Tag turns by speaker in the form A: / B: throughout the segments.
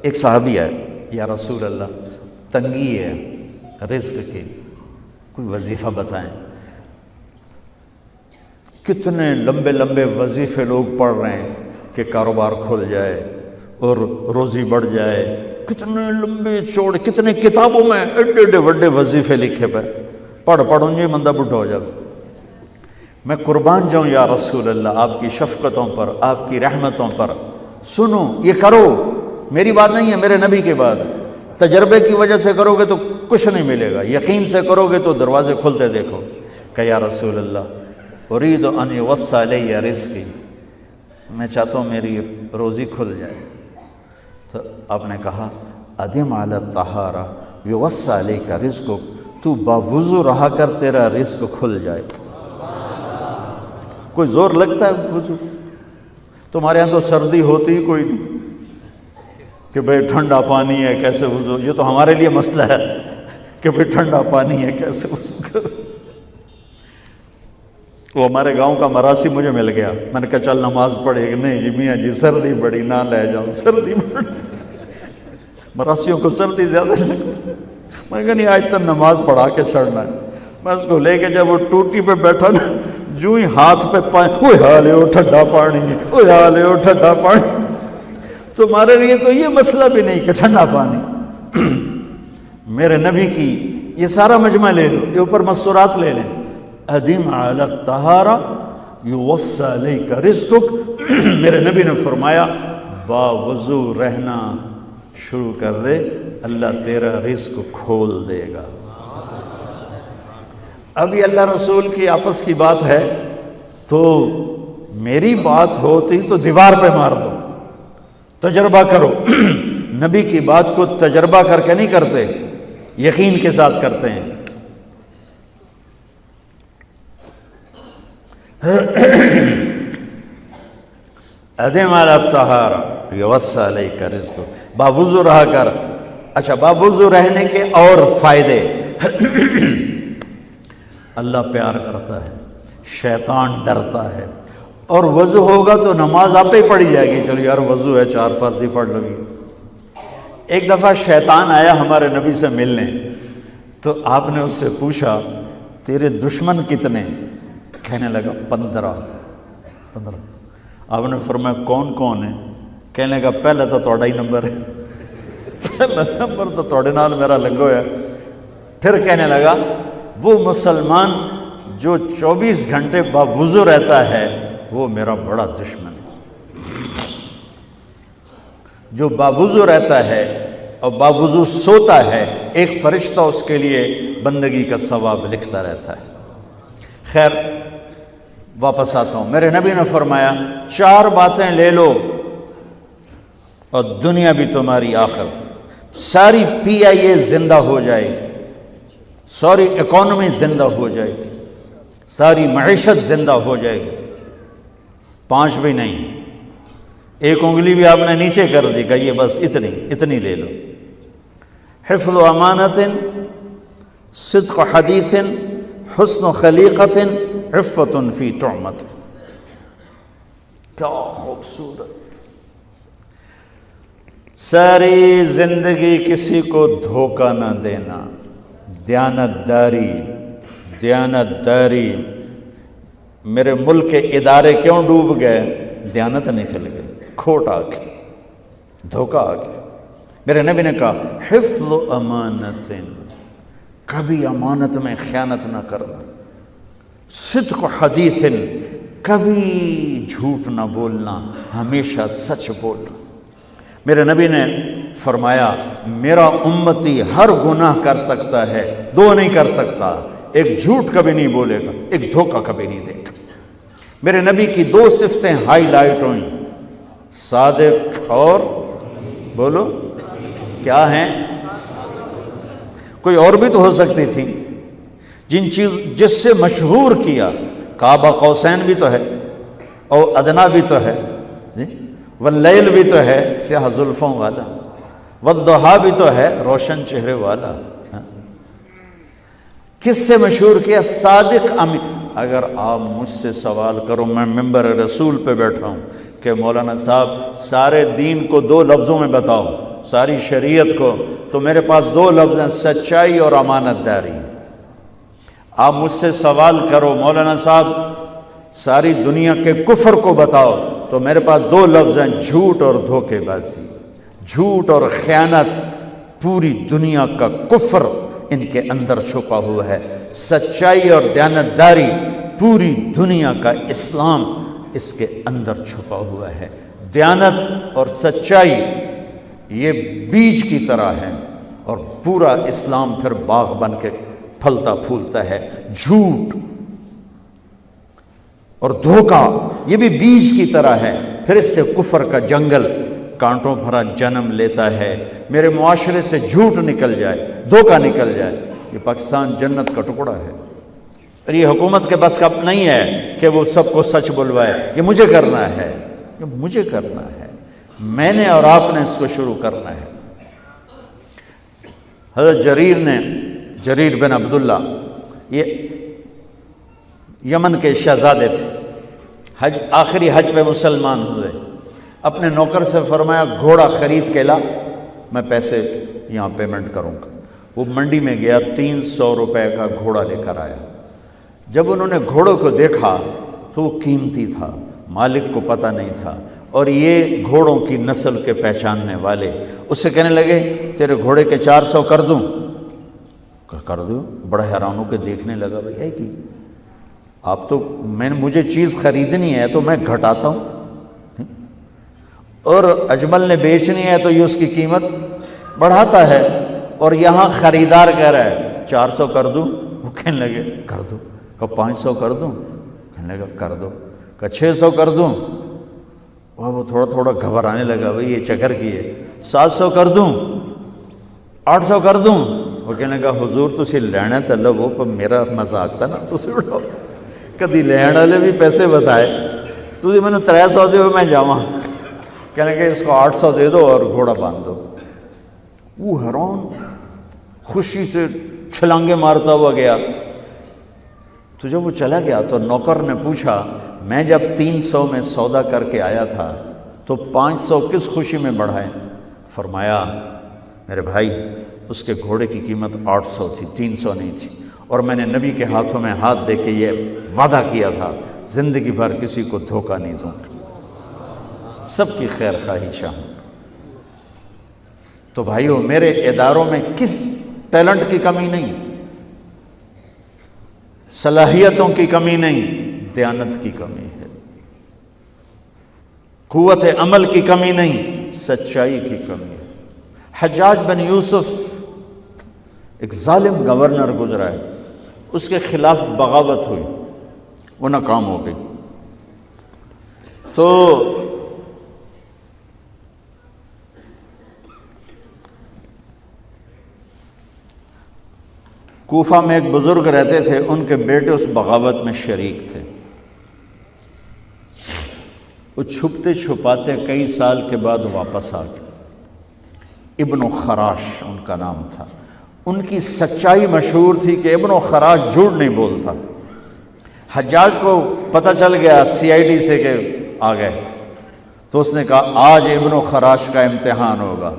A: ایک صحابی ہے، یا رسول اللہ تنگی ہے رزق کی، کوئی وظیفہ بتائیں۔ کتنے لمبے لمبے وظیفے لوگ پڑھ رہے ہیں کہ کاروبار کھل جائے اور روزی بڑھ جائے، کتنے لمبے چوڑے، کتنے کتابوں میں ایڈے ایڈے بڑے وظیفے لکھے پہ، پڑھوں جی بندہ بڈھا ہو جائے۔ میں قربان جاؤں یا رسول اللہ آپ کی شفقتوں پر، آپ کی رحمتوں پر، سنو یہ کرو، میری بات نہیں ہے، میرے نبی کی بات ہے۔ تجربے کی وجہ سے کرو گے تو کچھ نہیں ملے گا، یقین سے کرو گے تو دروازے کھلتے دیکھو۔ کہ یا رسول اللہ ارید ان یوسع علی رزقی، میں چاہتا ہوں میری روزی کھل جائے۔ تو آپ نے کہا ادم علی الطہارہ یوسع علیک رزقک، تو باوضو رہا کر تیرا رزق کھل جائے۔ کوئی زور لگتا ہے وضو؟ تمہارے یہاں تو سردی ہوتی ہی کوئی نہیں کہ بھئی ٹھنڈا پانی ہے کیسے وضو، یہ تو ہمارے لیے مسئلہ ہے کہ بھئی ٹھنڈا پانی ہے کیسے وضو کرو۔ وہ ہمارے گاؤں کا مراسی مجھے مل گیا، میں نے کہا چل نماز پڑھے گی، نہیں جی میاں جی سردی بڑی، نہ لے جاؤں سردی بڑی، مراسیوں کو سردی زیادہ لگتی ہے۔ میں نے کہا نہیں آج تک نماز پڑھا کے چھڑنا ہے۔ میں اس کو لے کے جب وہ ٹوٹی پہ بیٹھا نا، جو ہی ہاتھ پہ پانی، اوہ حالے ہو ٹھنڈا پانی، اوہ حالے ہو ٹھنڈا پانی۔ تمہارے لیے تو یہ مسئلہ بھی نہیں کہ ٹھنڈا پانی۔ میرے نبی کی یہ سارا مجمع لے لو، یہ اوپر مستورات لے لیں، ادم علی الطہارہ یوسع علیک رزقک۔ میرے نبی نے فرمایا باوضو رہنا شروع کر دے، اللہ تیرا رزق کھول دے گا۔ ابھی اللہ رسول کی آپس کی بات ہے تو میری بات ہوتی تو دیوار پہ مار دو، تجربہ کرو۔ نبی کی بات کو تجربہ کر کے نہیں کرتے، یقین کے ساتھ کرتے ہیں۔ ادم علی الطہارہ یوسع علیک رزقک، باوضو رہا کر۔ اچھا باوضو رہنے کے اور فائدے، اللہ پیار کرتا ہے، شیطان ڈرتا ہے، اور وضو ہوگا تو نماز آپ ہی پڑھی جائے گی، چلو یار وضو ہے 4 فرض ہی پڑھ لو گی۔ ایک دفعہ شیطان آیا ہمارے نبی سے ملنے، تو آپ نے اس سے پوچھا تیرے دشمن کتنے؟ کہنے لگا 15۔ آپ نے فرمایا کون کون ہے؟ کہنے لگا پہلا تو تھوڑا ہی نمبر ہے، پہلا نمبر تو تھوڑے نال میرا لگو ہے۔ پھر کہنے لگا وہ مسلمان جو 24 گھنٹے باوضو رہتا ہے وہ میرا بڑا دشمن ہے۔ جو باوضو رہتا ہے اور باوضو سوتا ہے، ایک فرشتہ اس کے لیے بندگی کا ثواب لکھتا رہتا ہے۔ خیر واپس آتا ہوں، میرے نبی نے فرمایا 4 باتیں لے لو اور دنیا بھی تمہاری آخر، ساری PIA زندہ ہو جائے گی، ساری اکانومی زندہ ہو جائے گی، ساری معیشت زندہ ہو جائے گی۔ 5 بھی نہیں، ایک انگلی بھی آپ نے نیچے کر دی، کہ یہ بس اتنی لے لو۔ حفظ و امانت، صدق حدیث، حسن خلیقت، عفت فی طعمت۔ کیا خوبصورت! ساری زندگی کسی کو دھوکہ نہ دینا، دیانت داری۔ میرے ملک کے ادارے کیوں ڈوب گئے؟ دیانت نکل گئی، کھوٹ آ گئی، دھوکہ آ گیا۔ میرے نبی نے کہا حفظ امانت، کبھی امانت میں خیانت نہ کرنا، صدق حدیث، کبھی جھوٹ نہ بولنا، ہمیشہ سچ بولنا۔ میرے نبی نے فرمایا میرا امتی ہر گناہ کر سکتا ہے، 2 نہیں کر سکتا، ایک جھوٹ کبھی نہیں بولے گا، ایک دھوکہ کبھی نہیں دے گا۔ میرے نبی کی 2 صفتیں ہائی لائٹ ہوئیں، صادق اور بولو کیا ہیں؟ کوئی اور بھی تو ہو سکتی تھی، جس سے مشہور کیا، کعبہ قوسین بھی تو ہے، اور ادنا بھی تو ہے، واللیل بھی تو ہے سیاہ زلفوں والا، والضحیٰ بھی تو ہے روشن چہرے والا۔ کس سے مشہور کیا؟ صادق امین۔ اگر آپ مجھ سے سوال کرو، میں ممبر رسول پہ بیٹھا ہوں کہ مولانا صاحب سارے دین کو 2 لفظوں میں بتاؤ، ساری شریعت کو، تو میرے پاس دو لفظ ہیں، سچائی اور امانت داری۔ آپ مجھ سے سوال کرو مولانا صاحب ساری دنیا کے کفر کو بتاؤ، تو میرے پاس دو لفظ ہیں، جھوٹ اور دھوکے بازی۔ جھوٹ اور خیانت، پوری دنیا کا کفر ان کے اندر چھپا ہوا ہے۔ سچائی اور دیانتداری، پوری دنیا کا اسلام اس کے اندر چھپا ہوا ہے۔ دیانت اور سچائی یہ بیج کی طرح ہے، اور پورا اسلام پھر باغ بن کے پھلتا پھولتا ہے۔ جھوٹ اور دھوکہ یہ بھی بیج کی طرح ہے، پھر اس سے کفر کا جنگل کانٹوں بھرا جنم لیتا ہے۔ میرے معاشرے سے جھوٹ نکل جائے، دھوکہ نکل جائے، یہ پاکستان جنت کا ٹکڑا ہے۔ اور یہ حکومت کے بس کا نہیں ہے کہ وہ سب کو سچ بلوائے، یہ مجھے کرنا ہے، یہ مجھے کرنا ہے، میں نے اور آپ نے اس کو شروع کرنا ہے۔ حضرت جریر بن عبداللہ یہ یمن کے شہزادے تھے، آخری حج پہ مسلمان ہوئے۔ اپنے نوکر سے فرمایا گھوڑا خرید کے لا، میں پیسے یہاں پیمنٹ کروں گا۔ وہ منڈی میں گیا، 300 روپے کا گھوڑا لے کر آیا۔ جب انہوں نے گھوڑوں کو دیکھا تو وہ قیمتی تھا، مالک کو پتہ نہیں تھا، اور یہ گھوڑوں کی نسل کے پہچاننے والے اس سے کہنے لگے تیرے گھوڑے کے 400 کر دوں؟ کر دو۔ بڑا حیران ہو کے دیکھنے لگا، بھائی ہے کہ آپ تو مجھے چیز خریدنی ہے تو میں گھٹاتا ہوں، اور اجمل نے بیچنی ہے تو یہ اس کی قیمت بڑھاتا ہے، اور یہاں خریدار کہہ رہا ہے 400 کر دوں؟ وہ کہنے لگے کر دو۔ کہ 500 کر دوں؟ کہنے لگا کر دو۔ کہ 600 کر دوں؟ وہ تھوڑا تھوڑا گھبرانے لگا، بھائی یہ چکر کی ہے۔ 700 کر دوں؟ 800 کر دوں؟ وہ کہنے لگا حضور تسی لینا تو لو، پر میرا مذاق تھا نا، تسی اڑاؤ، کدی لین والے بھی پیسے بتائے، تسی میں نے 300 دے میں جاواں۔ کہنے کہ اس کو 800 دے دو اور گھوڑا باندھ دو۔ وہ حیران، خوشی سے چھلانگے مارتا ہوا گیا۔ تو جب وہ چلا گیا تو نوکر نے پوچھا میں جب 300 میں سودا کر کے آیا تھا تو 500 کس خوشی میں بڑھائے؟ فرمایا میرے بھائی اس کے گھوڑے کی قیمت 800 تھی، 300 نہیں تھی، اور میں نے نبی کے ہاتھوں میں ہاتھ دے کے یہ وعدہ کیا تھا زندگی بھر کسی کو دھوکہ نہیں دوں گا، سب کی خیر خواہی چاہوں۔ تو بھائیو میرے اداروں میں کس ٹیلنٹ کی کمی نہیں، صلاحیتوں کی کمی نہیں، دیانت کی کمی ہے، قوت عمل کی کمی نہیں، سچائی کی کمی ہے۔ حجاج بن یوسف ایک ظالم گورنر گزرا ہے، اس کے خلاف بغاوت ہوئی، وہ ناکام ہو گئی۔ تو کوفہ میں ایک بزرگ رہتے تھے، ان کے بیٹے اس بغاوت میں شریک تھے۔ وہ چھپتے چھپاتے کئی سال کے بعد واپس آ گئے۔ ابن خراش ان کا نام تھا۔ ان کی سچائی مشہور تھی کہ ابن خراش جھوٹ نہیں بولتا۔ حجاج کو پتہ چل گیا CID سے کہ آ گئے، تو اس نے کہا آج ابن خراش کا امتحان ہوگا۔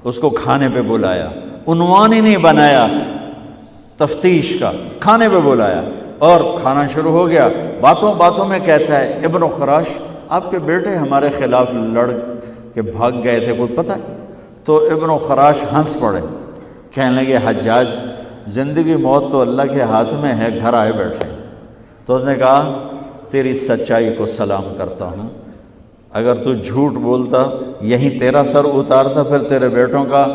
A: اس کو کھانے پہ بلایا، عنوان ہی نہیں بنایا تفتیش کا، کھانے پہ بلایا اور کھانا شروع ہو گیا۔ باتوں باتوں میں کہتا ہے ابن خراش آپ کے بیٹے ہمارے خلاف لڑ کے بھاگ گئے تھے، کوئی پتہ ہے؟ تو ابن خراش ہنس پڑے، کہنے لگے حجاج زندگی موت تو اللہ کے ہاتھ میں ہے، گھر آئے بیٹھے۔ تو اس نے کہا تیری سچائی کو سلام کرتا ہوں، اگر تو جھوٹ بولتا یہیں تیرا سر اتارتا، پھر تیرے بیٹوں کا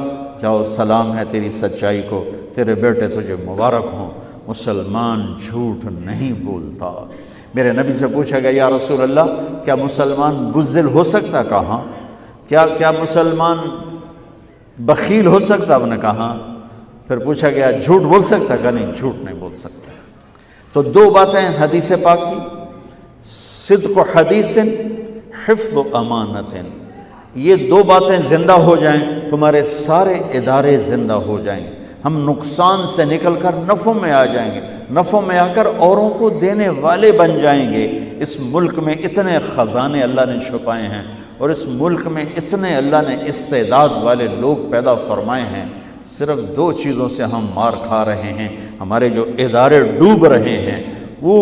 A: جاؤ سلام ہے تیری سچائی کو، تیرے بیٹے تجھے مبارک ہوں، مسلمان جھوٹ نہیں بولتا۔ میرے نبی سے پوچھا گیا یا رسول اللہ کیا مسلمان بزدل ہو سکتا؟ کہا کیا مسلمان بخیل ہو سکتا؟ آپ نے کہا۔ پھر پوچھا گیا جھوٹ بول سکتا؟ کہا نہیں، جھوٹ نہیں بول سکتا۔ تو دو باتیں حدیث پاک کی، صدق و حدیث، حفظ و امانت، یہ دو باتیں زندہ ہو جائیں تمہارے سارے ادارے زندہ ہو جائیں، ہم نقصان سے نکل کر نفع میں آ جائیں گے، نفع میں آ کر اوروں کو دینے والے بن جائیں گے۔ اس ملک میں اتنے خزانے اللہ نے چھپائے ہیں، اور اس ملک میں اتنے اللہ نے استعداد والے لوگ پیدا فرمائے ہیں، صرف 2 چیزوں سے ہم مار کھا رہے ہیں، ہمارے جو ادارے ڈوب رہے ہیں، وہ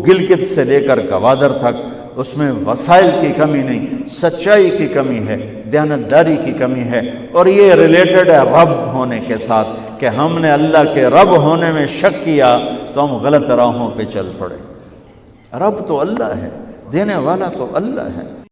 A: گلگت سے لے کر گوادر تک، اس میں وسائل کی کمی نہیں، سچائی کی کمی ہے، دیانتداری کی کمی ہے، اور یہ ریلیٹڈ ہے رب ہونے کے ساتھ کہ ہم نے اللہ کے رب ہونے میں شک کیا تو ہم غلط راہوں پہ چل پڑے۔ رب تو اللہ ہے، دینے والا تو اللہ ہے،